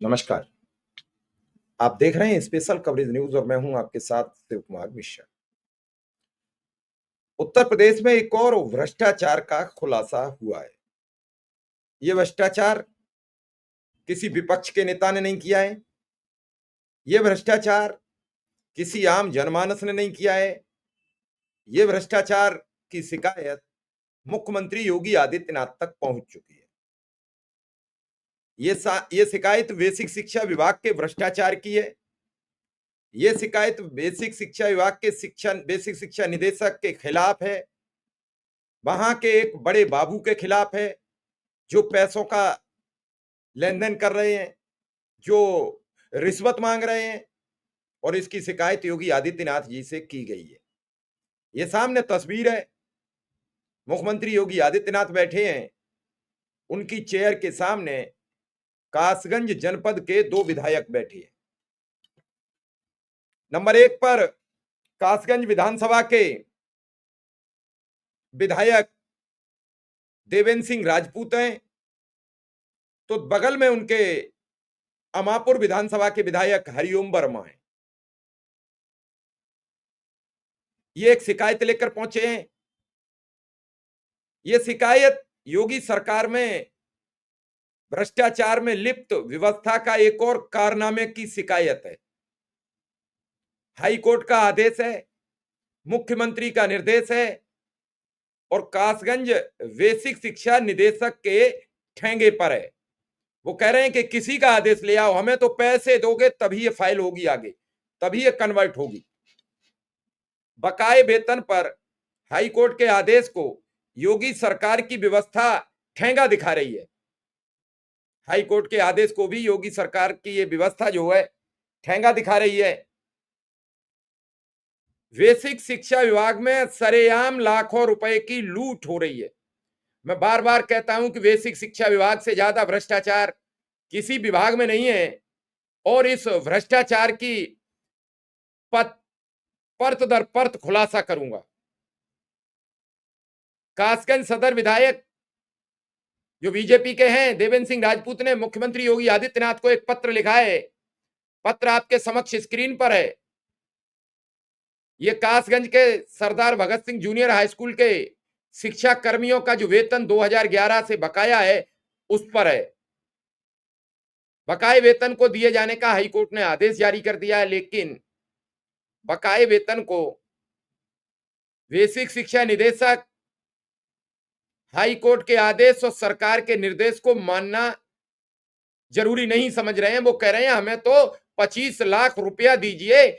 नमस्कार। आप देख रहे हैं स्पेशल कवरेज न्यूज़ और मैं हूं आपके साथ शिव कुमार मिश्रा। उत्तर प्रदेश में एक और भ्रष्टाचार का खुलासा हुआ है। ये भ्रष्टाचार किसी विपक्ष के नेता ने नहीं किया है। ये भ्रष्टाचार किसी आम जनमानस ने नहीं किया है। ये भ्रष्टाचार की शिकायत मुख्यमंत्री योगी आदित्यनाथ तक पहुंच चुकी है। ये शिकायत बेसिक शिक्षा विभाग के भ्रष्टाचार की है। ये शिकायत बेसिक शिक्षा विभाग के बेसिक शिक्षा निदेशक के खिलाफ है। वहां के एक बड़े बाबू के खिलाफ है जो पैसों का लेन-देन कर रहे हैं, जो रिश्वत मांग रहे हैं और इसकी शिकायत योगी आदित्यनाथ जी से की गई है। ये सामने तस्वीर है। मुख्यमंत्री योगी आदित्यनाथ बैठे हैं। उनकी चेयर के सामने कासगंज जनपद के 2 विधायक बैठे हैं। नंबर 1 पर कासगंज विधानसभा के विधायक देवेंद्र सिंह राजपूत हैं, तो बगल में उनके अमापुर विधानसभा के विधायक हरिओम वर्मा हैं। ये एक शिकायत लेकर पहुंचे हैं। ये शिकायत योगी सरकार में भ्रष्टाचार में लिप्त व्यवस्था का एक और कारनामे की शिकायत है। हाई कोर्ट का आदेश है, मुख्यमंत्री का निर्देश है और कासगंज बेसिक शिक्षा निदेशक के ठेंगे पर है। वो कह रहे हैं कि किसी का आदेश ले आओ, हमें तो पैसे दोगे तभी ये फाइल होगी आगे, तभी ये कन्वर्ट होगी। बकाये वेतन पर हाई कोर्ट के आदेश को योगी सरकार की व्यवस्था ठेंगा दिखा रही है। हाई कोर्ट के आदेश को भी योगी सरकार की ये व्यवस्था जो है ठेंगा दिखा रही है। बेसिक शिक्षा विभाग में सरेआम लाखों रुपए की लूट हो रही है। मैं बार बार कहता हूं कि बेसिक शिक्षा विभाग से ज्यादा भ्रष्टाचार किसी विभाग में नहीं है और इस भ्रष्टाचार की परत दर परत खुलासा करूंगा। कासगंज सदर विधायक जो बीजेपी के हैं देवेंद्र सिंह राजपूत ने मुख्यमंत्री योगी आदित्यनाथ को एक पत्र लिखा है। पत्र आपके समक्ष स्क्रीन पर है। ये कासगंज के सरदार Bhagat Singh junior high school के शिक्षा कर्मियों का जो वेतन 2011 से बकाया है उस पर है। बकाये वेतन को दिए जाने का हाईकोर्ट ने आदेश जारी कर दिया है, लेकिन बकाये वेतन को बेसिक शिक्षा निदेशक हाई कोर्ट के आदेश और सरकार के निर्देश को मानना जरूरी नहीं समझ रहे हैं। वो कह रहे हैं हमें तो 25 लाख रुपया दीजिए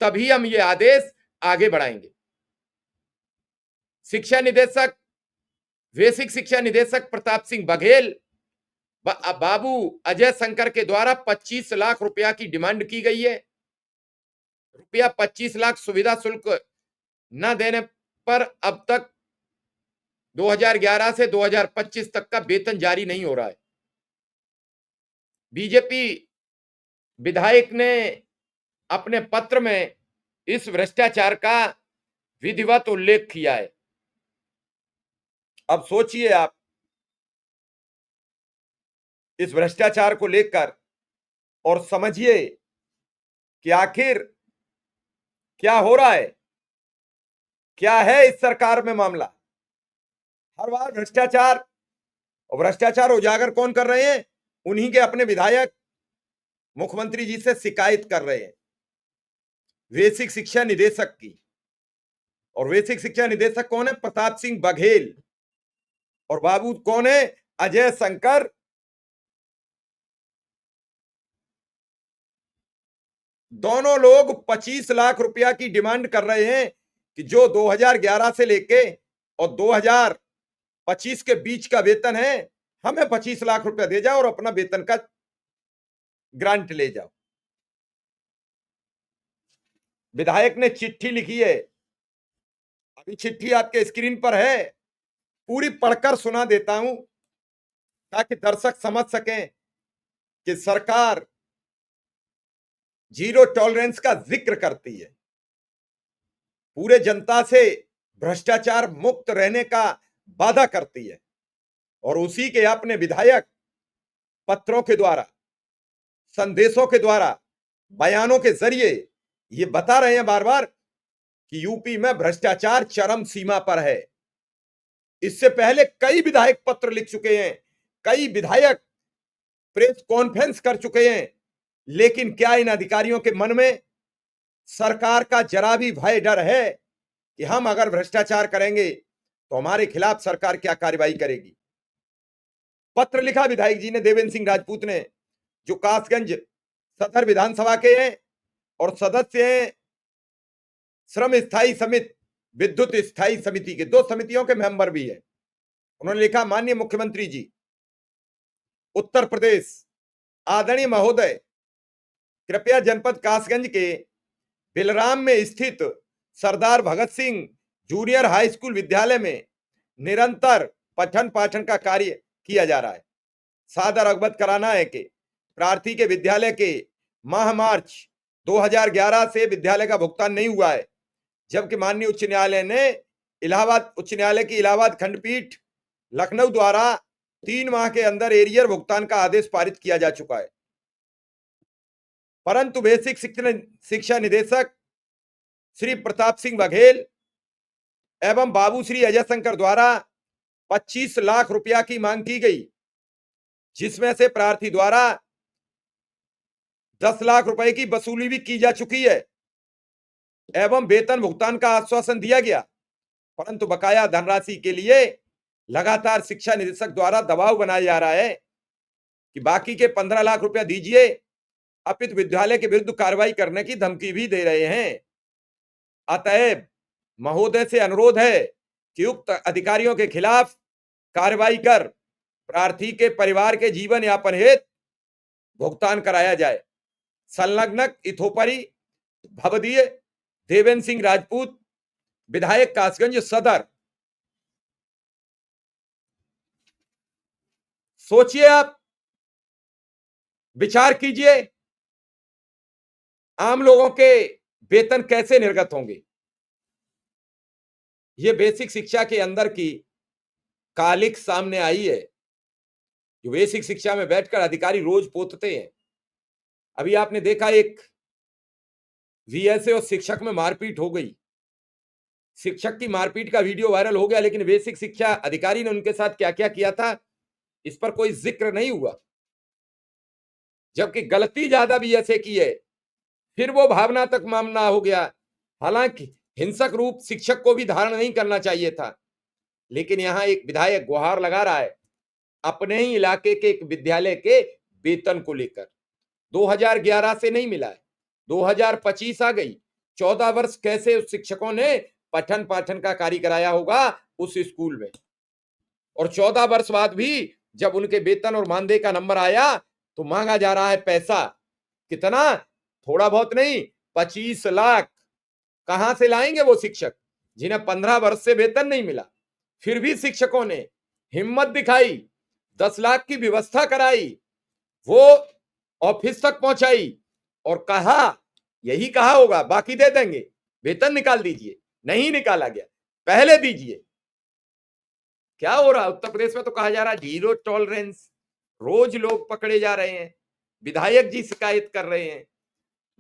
तभी हम ये आदेश आगे बढ़ाएंगे। शिक्षा निदेशक बेसिक शिक्षा निदेशक प्रताप सिंह बघेल बाबू अजय शंकर के द्वारा 25 लाख रुपया की डिमांड की गई है। रुपया 25 लाख सुविधा शुल्क न देने पर अब तक 2011 से 2025 तक का वेतन जारी नहीं हो रहा है। बीजेपी विधायक ने अपने पत्र में इस भ्रष्टाचार का विधिवत उल्लेख किया है। अब सोचिए आप इस भ्रष्टाचार को लेकर और समझिए कि आखिर क्या हो रहा है, क्या है इस सरकार में मामला। हर बार भ्रष्टाचार और भ्रष्टाचार उजागर कौन कर रहे हैं? उन्हीं के अपने विधायक मुख्यमंत्री जी से शिकायत कर रहे हैं बेसिक शिक्षा निदेशक की। और बेसिक शिक्षा निदेशक कौन है? प्रताप सिंह बघेल। और बाबू कौन है? अजय शंकर। दोनों लोग 25 लाख रुपया की डिमांड कर रहे हैं कि जो 2011 से लेके और 2025 के बीच का वेतन है, हमें 25 लाख रुपया दे जाओ और अपना वेतन का ग्रांट ले जाओ। विधायक ने चिट्ठी लिखी है, अभी चिट्ठी आपके स्क्रीन पर है, पूरी पढ़कर सुना देता हूं ताकि दर्शक समझ सकें कि सरकार जीरो टॉलरेंस का जिक्र करती है, पूरे जनता से भ्रष्टाचार मुक्त रहने का वादा करती है और उसी के अपने विधायक पत्रों के द्वारा संदेशों के द्वारा, बयानों के जरिए ये बता रहे हैं बार बार कि यूपी में भ्रष्टाचार चरम सीमा पर है। इससे पहले कई विधायक पत्र लिख चुके हैं, कई विधायक प्रेस कॉन्फ्रेंस कर चुके हैं, लेकिन क्या इन अधिकारियों के मन में सरकार का जरा भी भय डर है कि हम अगर भ्रष्टाचार करेंगे तो हमारे खिलाफ सरकार क्या कार्रवाई करेगी? पत्र लिखा विधायक जी ने, देवेंद्र सिंह राजपूत ने, जो कासगंज सदर विधानसभा के हैं और सदस्य हैं श्रम स्थायी समिति, विद्युत स्थायी समिति के, 2 समितियों के मेंबर भी है। उन्होंने लिखा, माननीय मुख्यमंत्री जी, उत्तर प्रदेश, आदरणीय महोदय, कृपया जनपद कासगंज के बिलराम में स्थित सरदार Bhagat Singh junior high school विद्यालय में निरंतर पठन पाठन का कार्य किया जा रहा है। सादर अवगत कराना है कि प्रार्थी के विद्यालय के माह मार्च 2011 से विद्यालय का भुगतान नहीं हुआ है, जबकि माननीय उच्च न्यायालय ने इलाहाबाद उच्च न्यायालय की इलाहाबाद खंडपीठ लखनऊ द्वारा 3 माह के अंदर एरियर भुगतान का आदेश पारित किया जा चुका है, परंतु बेसिक शिक्षा निदेशक श्री प्रताप सिंह बघेल एवं बाबू श्री अजय शंकर द्वारा 25 लाख रुपया की मांग की गई, जिसमें से प्रार्थी द्वारा 10 लाख रुपए की वसूली भी की जा चुकी है एवं वेतन भुगतान का आश्वासन दिया गया, परंतु बकाया धनराशि के लिए लगातार शिक्षा निदेशक द्वारा दबाव बनाया जा रहा है कि बाकी के 15 लाख रुपया दीजिए, अपितु विद्यालय के विरुद्ध कार्रवाई करने की धमकी भी दे रहे हैं। अतएव महोदय से अनुरोध है कि उक्त अधिकारियों के खिलाफ कार्रवाई कर प्रार्थी के परिवार के जीवन यापन हेतु भुगतान कराया जाए। संलग्नक इथोपरी भवदीय देवेंद्र सिंह राजपूत, विधायक कासगंज सदर। सोचिए, आप विचार कीजिए, आम लोगों के वेतन कैसे निर्गत होंगे? ये बेसिक शिक्षा के अंदर की कालिख सामने आई है, जो बेसिक शिक्षा में बैठकर अधिकारी रोज पोतते हैं। अभी आपने देखा, एक वीएसए और शिक्षक में मारपीट हो गई, शिक्षक की मारपीट का वीडियो वायरल हो गया, लेकिन बेसिक शिक्षा अधिकारी ने उनके साथ क्या क्या किया था इस पर कोई जिक्र नहीं हुआ, जबकि गलती ज्यादा वीएसए की है, फिर वो भावनात्मक मामला हो गया। हालांकि हिंसक रूप शिक्षक को भी धारण नहीं करना चाहिए था, लेकिन यहां एक विधायक गुहार लगा रहा है अपने ही इलाके के एक विद्यालय के वेतन को लेकर। 2011 से नहीं मिला है, 2025 आ गई, 14 वर्ष कैसे उस शिक्षकों ने पठन पाठन का कार्य कराया होगा उस स्कूल में, और 14 वर्ष बाद भी जब उनके वेतन और मानदेय का नंबर आया तो मांगा जा रहा है पैसा। कितना? थोड़ा बहुत नहीं, 25 लाख। कहां से लाएंगे वो शिक्षक जिन्हें 15 वर्ष से वेतन नहीं मिला? फिर भी शिक्षकों ने हिम्मत दिखाई, 10 लाख की व्यवस्था कराई, वो ऑफिस तक पहुंचाई और कहा, यही कहा होगा बाकी दे देंगे, वेतन निकाल दीजिए। नहीं निकाला गया, पहले दीजिए। क्या हो रहा है उत्तर प्रदेश में? तो कहा जा रहा है जीरो टॉलरेंस, रोज लोग पकड़े जा रहे हैं, विधायक जी शिकायत कर रहे हैं,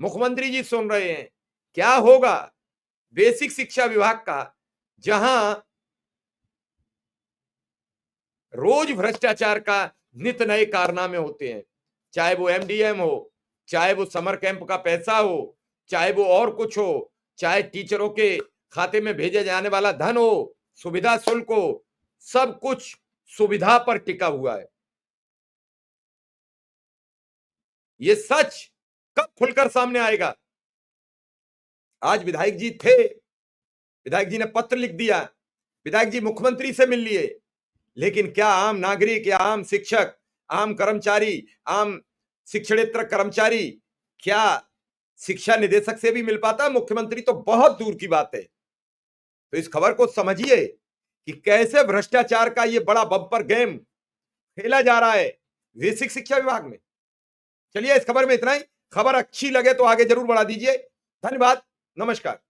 मुख्यमंत्री जी सुन रहे हैं। क्या होगा बेसिक शिक्षा विभाग का, जहां रोज भ्रष्टाचार का नित नए कारनामे होते हैं, चाहे वो एमडीएम हो, चाहे वो समर कैंप का पैसा हो, चाहे वो और कुछ हो, चाहे टीचरों के खाते में भेजे जाने वाला धन हो, सुविधा शुल्क हो, सब कुछ सुविधा पर टिका हुआ है। ये सच कब खुलकर सामने आएगा? आज विधायक जी थे, विधायक जी ने पत्र लिख दिया, विधायक जी मुख्यमंत्री से मिल लिए, लेकिन क्या आम नागरिक या आम शिक्षक, आम कर्मचारी, आम शिक्षणेतर कर्मचारी क्या शिक्षा निदेशक से भी मिल पाता? मुख्यमंत्री तो बहुत दूर की बात है। तो इस खबर को समझिए कि कैसे भ्रष्टाचार का ये बड़ा बम्पर गेम खेला जा रहा है बेसिक शिक्षा विभाग में। चलिए, इस खबर में इतना ही। खबर अच्छी लगे तो आगे जरूर बढ़ा दीजिए। धन्यवाद, नमस्कार।